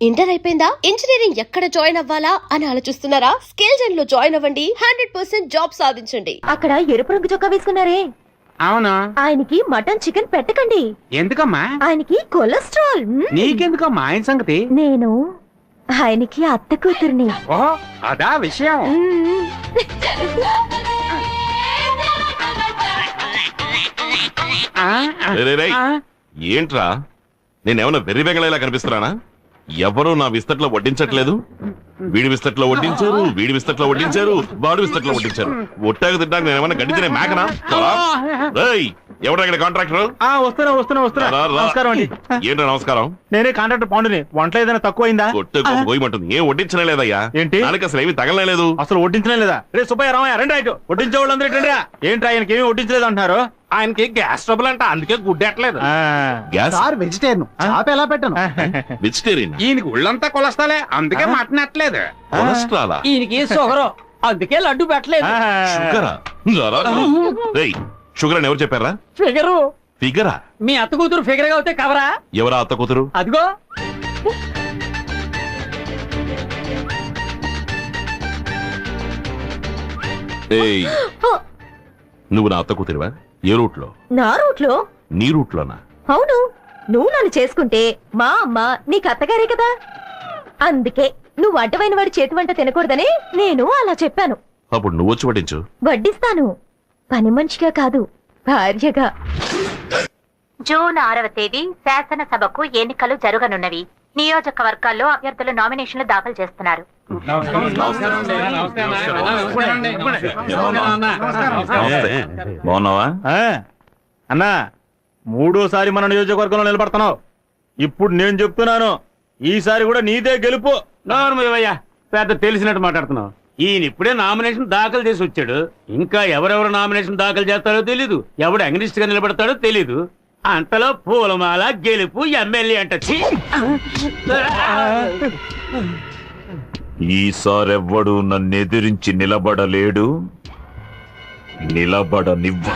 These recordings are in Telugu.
ఇంటర్ అయిపోయిందా? ఇంజనీరింగ్ ఎక్కడ జాయిన్ అవ్వాలా అని ఆలోచిస్తున్నారా? స్కిల్ జెన్ లో జాయిన్ అవ్వండి. 100% జాబ్ సాధించండి. అక్కడ ఎరుపు రంగు చొక్కా వేసుకున్నారే, అవును. ఆయనకి మటన్ చికెన్ పెట్టకండి. ఎందుకమ్మా? ఆయనకి కొలెస్ట్రాల్. నీకెందుకమ్మా ఆయన సంగతి? నేను ఆయనకి అత్త కూతుర్ని. ఓహో, అదా విషయం. ఏంట్రా, నేనేమన్నా వెర్రి బెంగళలా కనిపిస్తున్నానా? ఎవరు నా విస్తట్లో వడ్డించట్లేదు. వీడి విస్తట్లో వడ్డించారు, వీడి విస్తట్లో వడ్డించారు, వాడు విస్తట్లో వడ్డించారు. ఒట్టాగా తింటాక నేనేమన్నా గడ్డి తినే మేకనా? ఎవరు ఇక్కడ కాంట్రాక్టర్? వస్తున్నా. నమస్కారం అండి. ఏంట్రా నమస్కారం? నేనే కాంట్రాక్టర్ పాండుని. వంట ఏదైనా తక్కువైందా? పోయమంటుంది. ఏం వడ్డించనే లేదయ్యా. ఏంటి? దానికి అసలు ఏమి తగలలేదు. అసలు వడ్డించనే లేదా? రే సుబ్బయ్య, రామయ్య, రండి. రైట్, వడ్డించే వాళ్ళందరూ రండిరా. ఏంటి ఆయనకి ఏమి వడ్డించలేదు అంటున్నారు? ఆయనకి గ్యాస్ ట్రబుల్ అంట, అందుకే గుడ్డెట్లేదు. గ్యాస్ వెజిటేరియన్ చాప ఎలా పెట్టను? వెజిటేరియన్. ఈయనకి ఒళ్ళంతా కొలస్తాలే, అందుకే మటన్ ఎట్లేదు. కొలెస్ట్రాలా? ఈయనకి షుగర్, అందుకే లడ్డు పెట్టలేదు. షుగరా? షుగర్ అని ఎవరు చెప్పారా? ఫిగరు. ఫిగరా? మీ అత్త కూతురు ఫిగర్ గా అవుతే కవరా? ఎవరా అత్త కూతురు? అదిగో. ఏయ్, నువ్వు నా అత్త కూతురువా? ఏ రూట్ లో? నా రూట్ లో. నీ రూట్ లోనా? అవును, నువ్వు నన్ను చేసుకుంటే మా అమ్మ నీకు అత్తగారే కదా. అందుకే నువ్వు అడ్డమైన వాడి చేతి వంట తినకూడదని నేను అలా చెప్పాను. అప్పుడు నువ్వు వచ్చి వడ్డించు. వడ్డిస్తాను, పని మనిషిగా కాదు, భార్యగా. జూన్ 6వ తేదీ శాసనసభకు ఎన్నికలు జరగనున్నవి. నియోజకవర్గాల్లో అభ్యర్థులు నామినేషన్లు దాఖలు చేస్తున్నారు. బాగున్నావా అన్నా? మూడోసారి మన నియోజకవర్గంలో నిలబడుతున్నావు. ఇప్పుడు నేను చెప్తున్నాను, ఈసారి కూడా నీదే గెలుపు. నోర్మయ్యా, పెద్ద తెలిసినట్టు మాట్లాడుతున్నావు. ఈయన ఇప్పుడే నామినేషన్ దాఖలు చేసి వచ్చాడు. ఇంకా ఎవరెవరు నామినేషన్ దాఖలు చేస్తారో తెలీదు, ఎవడు అగ్నిస్ట్ గా నిలబడతాడో తెలీదు. అంతలో పూలమాల గెలుపు ఎమ్మెల్యే అంట. ఈసారెవ్వడు నన్నెదిరించి నిలబడలేడు, నిలబడనివ్వ.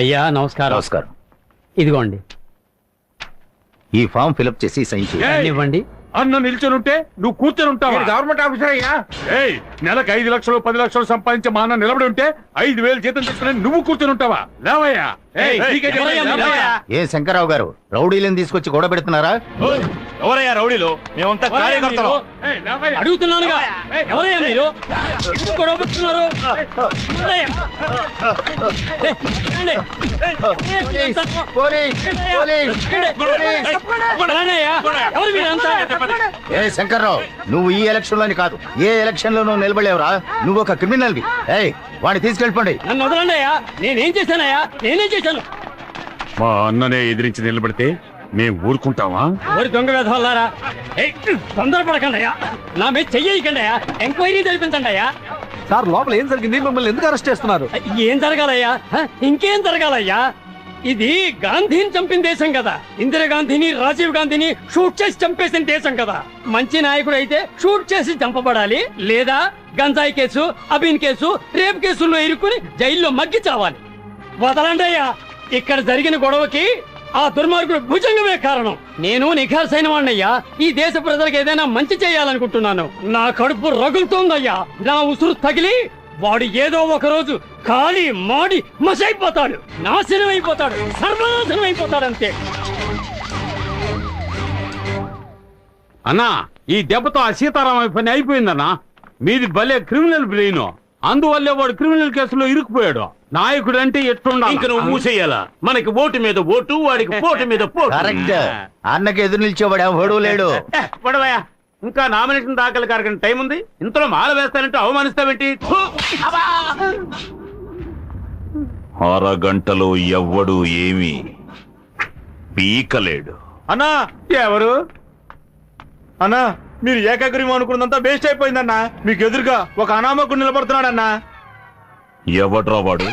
అయ్యా నమస్కారం. నమస్కారం. ఇదిగోండి, ఈ ఫామ్ ఫిలప్ చేసి సైన్ చేయండి. ఇవ్వండి. అన్న నిల్చొని ఉంటే నువ్వు కూర్చొని ఉంటావా? గవర్నమెంట్ ఆఫీసర్ అయ్యా. ఏయ్, నెలకు 5 లక్షలు 10 లక్షలు సంపాదించే మా అన్న నిలబడి ఉంటే 5,000 జీతం తీసుకుని నువ్వు కూర్చొని ఉంటావా? లేవయ్యా. ఏ శంకర్రావు గారు, రౌడీలను తీసుకొచ్చి గొడవ పెడుతున్నారా? ఎవరయ్యా రౌడీలు? మేమంతా కార్యకర్తలు. అడుగుతున్నానుగా, ఎవరయ్యా మీరు? ఎందుకు గొడవ పెడుతున్నారు? ఎవరు మీరంతా? ఏ శంకర్రావు, నువ్వు ఈ ఎలక్షన్ లోని కాదు, ఏ ఎలక్షన్ లోనూ నిలబడలేవురా. నువ్వు ఒక క్రిమినల్ వి. ఏయ్, వాడిని తీసుకెళ్ళిపోండి. నన్ను వదలండి అయ్యా. నేనేం చేశానయ్యా? నేనేం చేశాను? మా అన్ననే ఎదిరించి నిలబడితే మేము ఊరుకుంటావా? ఎవరి దొంగ వేధవల్లారా? తొందరపడకండి అయ్యా, నా మీద చెయ్యకండి అయ్యా. ఎంక్వైరీ జరిపించండి అయ్యా. సార్, లోపల ఏం జరిగింది? మిమ్మల్ని ఎందుకు అరెస్ట్ చేస్తున్నారు? ఏం జరగాలయ్యా? ఇంకేం జరగాలయ్యా? ఇది గాంధీని చంపిన దేశం కదా. ఇందిరాగాంధీని, రాజీవ్ గాంధీని షూట్ చేసి చంపేసిన దేశం కదా. మంచి నాయకుడు అయితే షూట్ చేసి చంపబడాలి, లేదా గంజాయి కేసు, అబీన్ కేసు, రేప్ కేసుల్లో ఇరుక్కుని జైల్లో మగ్గి చావాలి. వదలండి అయ్యా. ఇక్కడ జరిగిన గొడవకి ఆ దుర్మార్గుడు భుజంగమే కారణం. నేను నిఖార్సైన వాణ్ణయ్యా. ఈ దేశ ప్రజలకు ఏదైనా మంచి చేయాలనుకుంటున్నాను. నా కడుపు రగులుతోందయ్యా. నా ఉసురు తగిలి వాడు ఏదో ఒక రోజు ఖాళీ మాడి మసైపోతాడు, నాశనం అయిపోతాడు, సర్వనాశనం అయిపోతాడు, అంతే. అన్నా, ఈ దెబ్బతో ఆ సీతారామ పని అయిపోయిందన్నా. మీది భలే క్రిమినల్ బ్రెయిన్, అందువల్లే వాడు క్రిమినల్ కేసులో ఇరుక్కుపోయాడు. నాయకుడు అంటే ఎట్లుండాలి? ఇంక నువ్వు మూసేయాలా? మనకి ఓటు మీద ఓటు, వాడికి పోటు మీద పోటు. కరెక్ట్. అన్నకి ఎదురు నిలిచేవాడు ఎవడూ లేడు. పడవయా, ఇంకా నామినేషన్ దాఖలు కారకని టైం ఉంది. ఇంతలో మాల వేస్తానంటే అవమానిస్తావేంటి? థు! అబ్బా! అరగంటలో ఎవ్వడు ఏమీ పీకలేడు. అన్నా ఎవరు? అన్నా మీరు ఏకాగ్రీవం అనుకున్నదంతా వేస్ట్ అయిపోయిందన్నా. మీకు ఎదురుగా ఒక అనామకుడు నిలబడుతున్నాడన్నా. ఎవడ్రా వాడు?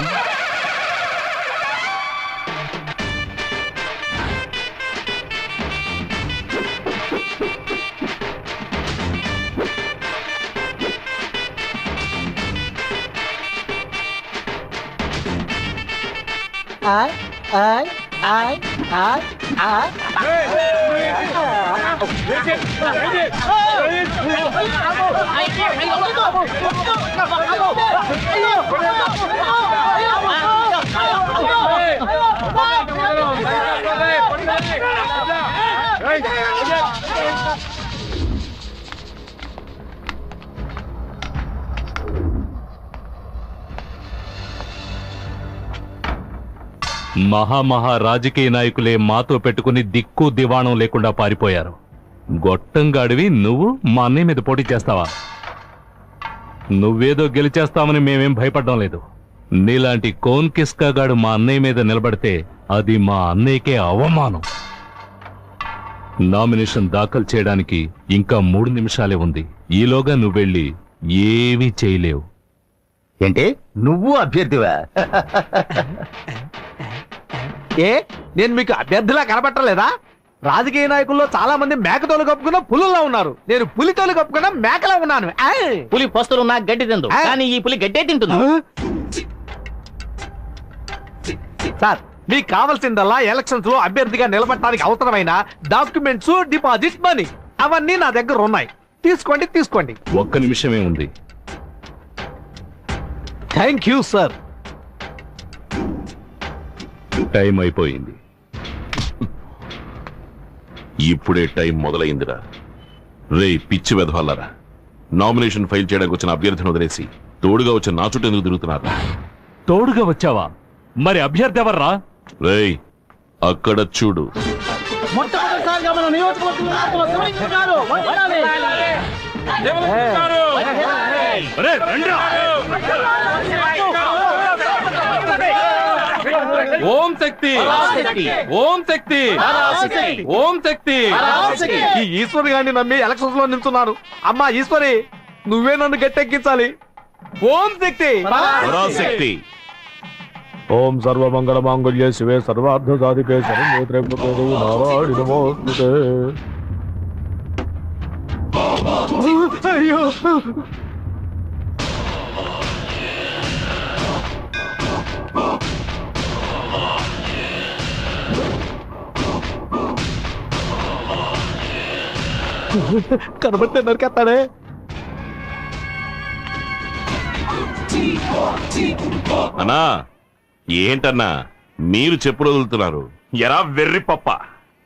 మహా రాజకీయ నాయకులే మాతో పెట్టుకుని దిక్కు దివాణం లేకుండా పారిపోయారు. గొట్టంగాడివి నువ్వు మా అన్నయ్య మీద పోటీ చేస్తావా? నువ్వేదో గెలిచేస్తామని మేమేం భయపడ్డం లేదు. నీలాంటి కోన్ కిస్కాగాడు మా అన్నయ్య మీద నిలబడితే అది మా అన్నయ్యకే అవమానం. నామినేషన్ దాఖలు చేయడానికి ఇంకా 3 నిమిషాలే ఉంది. ఈలోగా నువ్వెళ్ళి ఏమీ చేయలేవు. ఏంటి నువ్వు అభ్యర్థివా? నేను మీకు అభ్యర్థిలా కనబట్టలేదా? రాజకీయ నాయకుల్లో చాలా మంది మేకతోలు కప్పుకున్న పులుల్లో ఉన్నారు. నేను పులితోలు కప్పుకున్న మేకలా ఉన్నాను. పులి పస్తులు నాకు గడ్డి తిందు, కానీ ఈ పులి గడ్డే తింటుంది. సార్ మీకు కావాల్సిందల్లా ఎలక్షన్స్ లో అభ్యర్థిగా నిలబడటానికి అవసరమైన డాక్యుమెంట్స్, డిపాజిట్ మనీ అవన్నీ నా దగ్గర ఉన్నాయి. తీసుకోండి. ఒక్క నిమిషమే ఉంది. Thank you sir. టైం అయిపోయింది. ఇప్పుడే టైం మొదలైందిరా. రే పిచ్చి వెధవల్లారా, నామినేషన్ ఫైల్ చేయడానికి వచ్చిన అభ్యర్థిని వదిలేసి తోడుగా వచ్చిన నా చుట్టూ ఎందుకు తిరుగుతున్నారా? తోడుగా వచ్చావా? మరి అభ్యర్థి ఎవర్రా? రేయ్ అక్కడ చూడు. మొట్టమొదటిసారిగా మన నియోజకవర్గంలో ఓం శక్తి, ఓం శక్తి, ఓం శక్తి. ఈ ఈశ్వరి గారిని నమ్మి ఎలక్షన్స్ లో నిల్చున్నాను. అమ్మా ఈశ్వరి, నువ్వే నన్ను గట్టెక్కించాలి. ఓం శక్తి, పరాశక్తి. ఓం సర్వమంగళ మాంగళ్యే శివే సర్వార్థ సాధికే శరణ్యే నారాయణ నమోస్తుతే. అయ్యో కనబడితే నరికేస్తాడే. అన్నా ఏంటన్నా మీరు చెప్పులు వదులుతున్నారు? ఎరా వెర్రి పప్ప,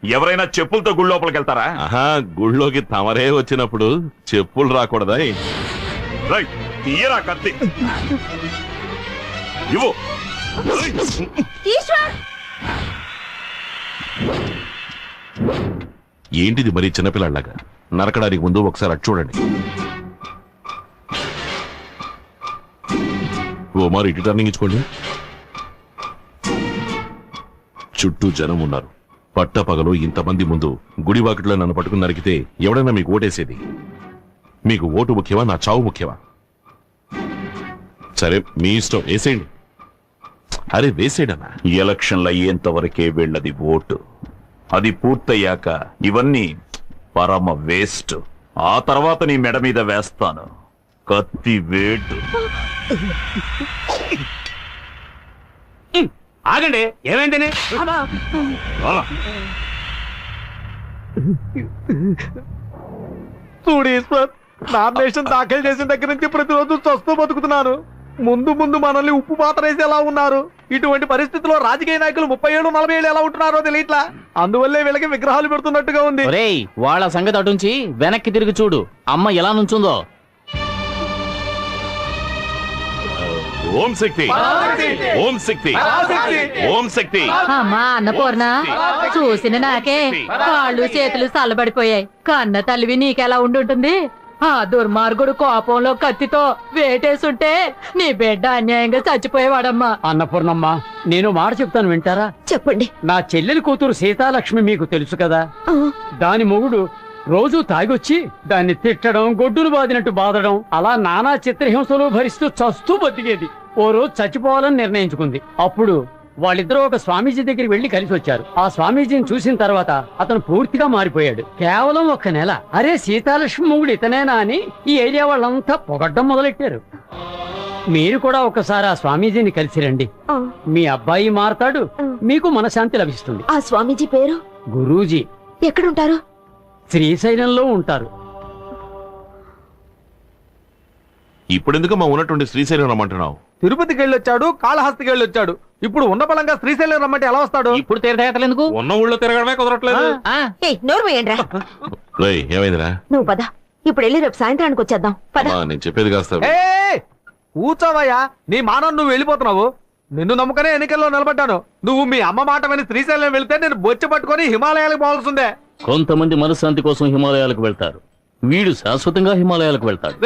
ఎవరైనా చెప్పులతో గుడి లోపలికి వెళ్తారా? ఆహా, గుళ్ళోకి తమరే వచ్చినప్పుడు చెప్పులు రాకూడదా? రైట్, తీయరా కత్తి. ఇవ్వు. ఏంటిది మరి చిన్నపిల్లలాగా? నరకడానికి ముందు ఒకసారి అటు చూడండి. ఓ మారు ఇటు టర్నింగ్ ఇచ్చుకోండి. చుట్టూ జనం ఉన్నారు. పట్టపగలు ఇంతమంది ముందు గుడివాకిట్లో నన్ను పట్టుకుని నరికితే ఎవడైనా మీకు ఓటేసేది? మీకు ఓటు ముఖ్యమా, నా చావు ముఖ్యమా? సరే మీ ఇష్టం, వేసేయండి. అరే వేసేయడన్నా. ఎలక్షన్లు అయ్యేంత వరకే వీళ్ళది ఓటు. అది పూర్తయ్యాక ఇవన్నీ పరమ వేస్ట్. ఆ తర్వాత నీ మెడ మీద వేస్తాను కత్తి వేటు. ఆగండి, ఏమైందని? చూడు ఈశ్వర్, నామినేషన్ దాఖలు చేసిన దగ్గర నుంచి ప్రతిరోజు చస్తూ బతుకుతున్నాను. ముందు మనల్ని ఉప్పు పాత్ర వేసి ఎలా ఉన్నారు. ఇటువంటి పరిస్థితుల్లో రాజకీయ నాయకులు 30 ఏళ్ళు 40 ఏళ్ళు ఎలా ఉంటున్నారో తెలియట్లా. అందువల్లే వీళ్ళకి విగ్రహాలు పెడుతున్నట్టుగా ఉంది. ఒరేయ్, వాళ్ళ సంగతి అటుంచి వెనక్కి తిరిగి చూడు, అమ్మ ఎలా నుంచుందో. ఓం శక్తి ఓం శక్తి ఓం శక్తి అమ్మా అన్నపూర్ణ చూసిన నాకే కాళ్ళు చేతులు చల్లబడిపోయాయి. కన్న తల్లివి నీకెలా ఉండుంటుంది? ఆ దుర్మార్గుడు కోపంలో కత్తితో వేటేసుంటే నీ బిడ్డ అన్యాయంగా చచ్చిపోయేవాడమ్మా. అన్నపూర్ణమ్మ, నేను మాట చెప్తాను, వింటారా? చెప్పండి. నా చెల్లెలి కూతురు సీతాలక్ష్మి మీకు తెలుసు కదా. దాని మొగుడు రోజు తాగొచ్చి దాన్ని తిట్టడం, గొడ్డును బాదినట్టు బాదడం, అలా నానా చిత్రహింసలు భరిస్తూ చస్తూ బతికేది. ఓ రోజు చచ్చిపోవాలని నిర్ణయించుకుంది. అప్పుడు వాళ్ళిద్దరూ ఒక స్వామీజీ దగ్గరికి వెళ్లి కలిసి వచ్చారు. ఆ స్వామీజీని చూసిన తర్వాత అతను పూర్తిగా మారిపోయాడు. కేవలం 1 నెల. అరే సీతాలక్ష్మి మొగుడు ఇతనేనా అని ఈ ఏరియా వాళ్ళంతా పొగడ్డం మొదలెట్టారు. మీరు కూడా ఒకసారి ఆ స్వామీజీని కలిసి రండి. మీ అబ్బాయి మారతాడు, మీకు మనశాంతి లభిస్తుంది. ఆ స్వామీజీ పేరు? గురూజీ. ఎక్కడుంటారు? శ్రీశైలంలో ఉంటారు. ఇప్పుడెందుకు మా ఉన్నటువంటి శ్రీశైలం రమ్మంటున్నావు? తిరుపతికి వెళ్ళొచ్చాడు, కాళహస్తికి వెళ్ళొచ్చాడు. ఇప్పుడు ఉన్న బలంగా శ్రీశైలం రమ్మంటే ఎలా వస్తాడు? ఇప్పుడు తీర్థయాత్రలు ఎందుకు? ఉన్న ఊళ్ళో తిరగడమే కుదరట్లేదు. నోరు వేయండిరా. రేయ్, ఏమైందిరా? నువ్వు పద, ఇప్పుడు వెళ్ళి రేపు సాయంత్రానికి వచ్చేద్దాం. పద. అమ్మా, నేను చెప్పేది కాస్త కూర్చోవయ్యా, నీ మానం నువ్వు వెళ్ళిపోతున్నావు. నిన్ను నమ్ముకనే ఎన్నికల్లో నిలబడ్డాను. నువ్వు మీ అమ్మ మాట విని శ్రీశైలం వెళ్తే నేను బొచ్చి పట్టుకొని హిమాలయాలకు పోవాల్సిందే. కొంతమంది మనశ్శాంతి కోసం హిమాలయాలకు వెళ్తారు. వీడు శాశ్వతంగా హిమాలయాలకు వెళ్తాడు.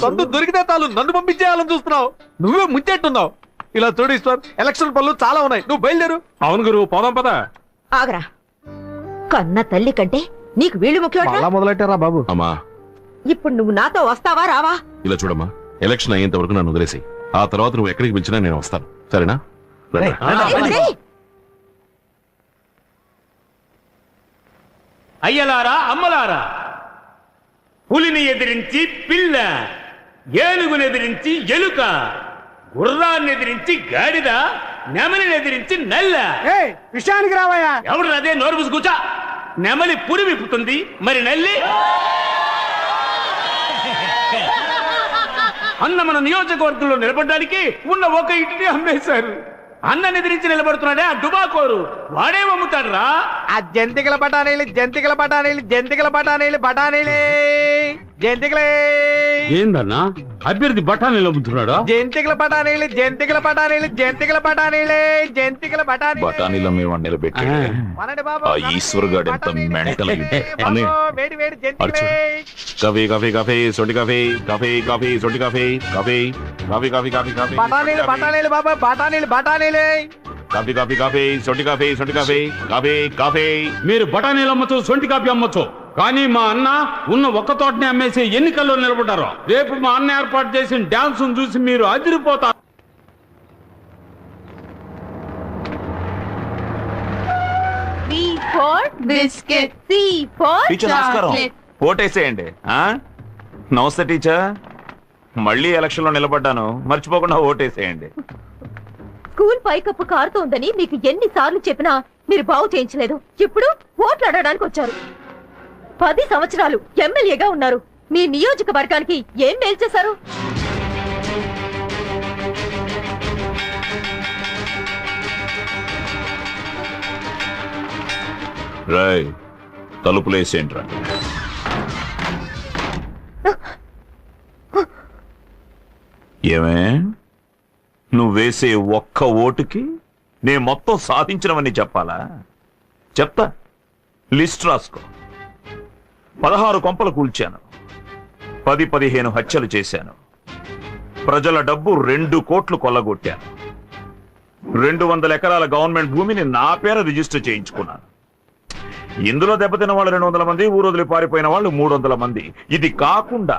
సొంత దొరికితే చాలు నన్ను పంపించేయాలని చూస్తున్నావు. నువ్వే ముంచెట్టున్నావు. ఇలా చూడు ఈశ్వర్, ఎలక్షన్ పనులు చాలా ఉన్నాయి, నువ్వు బయలుదేరు. అవును గురు, పోదాం పద. ఆగరా. కన్న తల్లి కంటే నీకు వీళ్ళు ముఖ్యం. మొదలెట్టారా బాబు? అమ్మా, ఇప్పుడు నువ్వు నాతో వస్తావా రావా? ఇలా చూడమ్మా, ఎలక్షన్ అయ్యేంత వరకు నన్ను వదిలేసి, ఆ తర్వాత నువ్వు ఎక్కడికి పిలిచినా నేను వస్తాను, సరేనా? అయ్యలారా, అమ్మలారా, పులిని ఎదిరించి పిల్ల, ఏనుగుని ఎదిరించి ఎలుక, గుర్రాన్ని ఎదిరించి గాడిద, నెమలిని ఎదిరించి నల్ల. విషయానికి రావయ్యా. ఎవడు అదే నోరు మూసి కూర్చో. నెమలి పురి విప్పుతుంది, మరి నల్లి అన్న మన నియోజకవర్గంలో నిలబడడానికి ఉన్న ఒక ఇంటిని అమ్మేశారు. అన్నని ఎదిరించి నిలబడుతున్నాడే ఆ డుబాకోరు, వాడేం అమ్ముతాడు రా? ఆ జంతికల బఠానీలు, జంతికల బఠానీలు, జంతికల బఠానీలు, బఠానీలే జంతికలే. ఏందన్నా అభ్యర్థి బఠానీలు అమ్ముతున్నాడా? జంతికల బఠానీలు, జంతికల బఠానీలు, జంతికల బఠానీలే జంతికల బఠానీ. బఠానీలో మేము నిలబెట్టి ఆ ఈశ్వర్ గాడు ఎంత మెంటల్. వేడి వేడి జంతికలే. కాఫీ కాఫీ కాఫీ సొంటి కాఫీ, కాఫీ కాఫీ సొంటి coffee, coffee coffee coffee coffee coffee బఠానీలు, బఠానీలు బాబా, బఠానీలు, బఠానీలే. కాఫీ కాఫీ కాఫీ సొంటి కాఫీ, సొంటి కాఫీ, కాఫీ కాఫీ. మీరు బఠానీలు అమ్మచ్చు, సొంటి కాఫీ అమ్మచ్చు, కానీ మా అన్న ఉన్న ఒక్క తోటని అమ్మేసి ఎన్నికల్లో నిలబడ్డారు. రేపు మా అన్న ఏర్పాటు చేసిన డాన్స్ చూసి మీరు అదిరిపోతారు. టీచర్ నమస్కారం, ఓటేసేయండి. నమస్తే టీచర్, మళ్ళీ ఎలక్షన్ లో నిలబడ్డాను, మర్చిపోకుండా ఓటేసేయండి. స్కూల్ పైకప్పు కారుతోందని మీకు ఎన్నిసార్లు చెప్పినా మీరు బాగు చేయించలేదు. ఇప్పుడు ఓట్లు అడగడానికి వచ్చారు. 10 సంవత్సరాలు ఎమ్మెల్యేగా ఉన్నారు. మీ నియోజకవర్గానికి ఏం మేలు చేశారు? రాయ్, తలుపులేసేంట్రా. ఏమే, నువ్వేసే ఒక్క ఓటుకి నేను మొత్తం సాధించినవని చెప్పాలా? చెప్తా, లిస్ట్ రాసుకో. 16 కొంపలు కూల్చాను, 10-15 హత్యలు చేశాను, ప్రజల డబ్బు 2 కోట్లు కొల్లగొట్టాను, 200 ఎకరాల గవర్నమెంట్ భూమిని నా పేర రిజిస్టర్ చేయించుకున్నాను. ఇందులో దెబ్బతిన్న వాళ్ళు 200 మంది, ఊరొదిలి పారిపోయిన వాళ్ళు 300 మంది. ఇది కాకుండా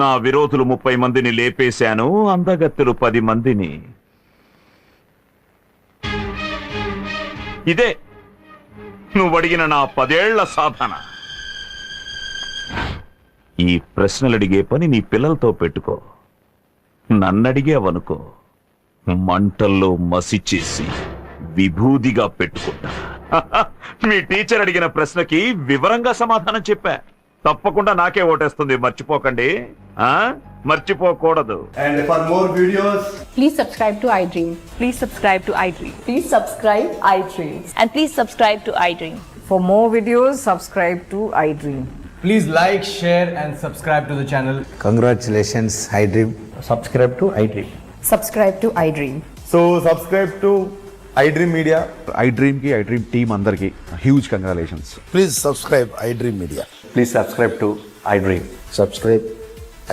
నా విరోధులు 30 మందిని లేపేశాను, అందగత్తెలు 10 మందిని. ఇదే నువ్వు అడిగిన నా 10 ఏళ్ల సాధన. ఈ ప్రశ్నలు అడిగే పని నీ పిల్లలతో పెట్టుకో. నన్నడిగేవనుకో, మంటల్లో మసి చేసి విభూదిగా పెట్టుకుంటా. మీ టీచర్ అడిగిన ప్రశ్నకి వివరంగా సమాధానం చెప్పా. తప్పకుండా నాకే ఓటేస్తుంది, మర్చిపోకండి. మర్చిపోకూడదు. And for more videos, please subscribe to iDream. Please subscribe to iDream. Please subscribe iDream. And please subscribe to iDream. For more videos, subscribe to iDream. Please like, share and subscribe to the channel. Congratulations I dream. Subscribe to iDream. Subscribe to iDream. So subscribe to iDream media. iDream కి iDream టీమ్ అందరికి huge congratulations. Please subscribe I dream media. Please subscribe to iDream. Subscribe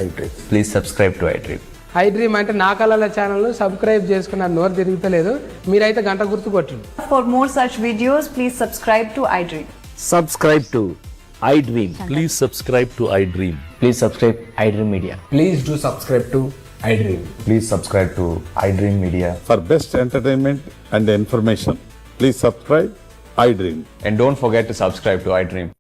I dream. Please subscribe to iDream. I dream అంటే నా కళల ఛానల్ సబ్స్క్రైబ్ చేసుకున్న నోరు తిరుగుతలేదు, మీరైతే గంట గుర్తు కొట్టండి. For more such videos, please subscribe to iDream. Subscribe to iDream. Please subscribe to iDream. Please subscribe iDream Media. Please do subscribe to iDream. Please subscribe to iDream media. For best entertainment and information, please subscribe iDream. And don't forget to subscribe to iDream.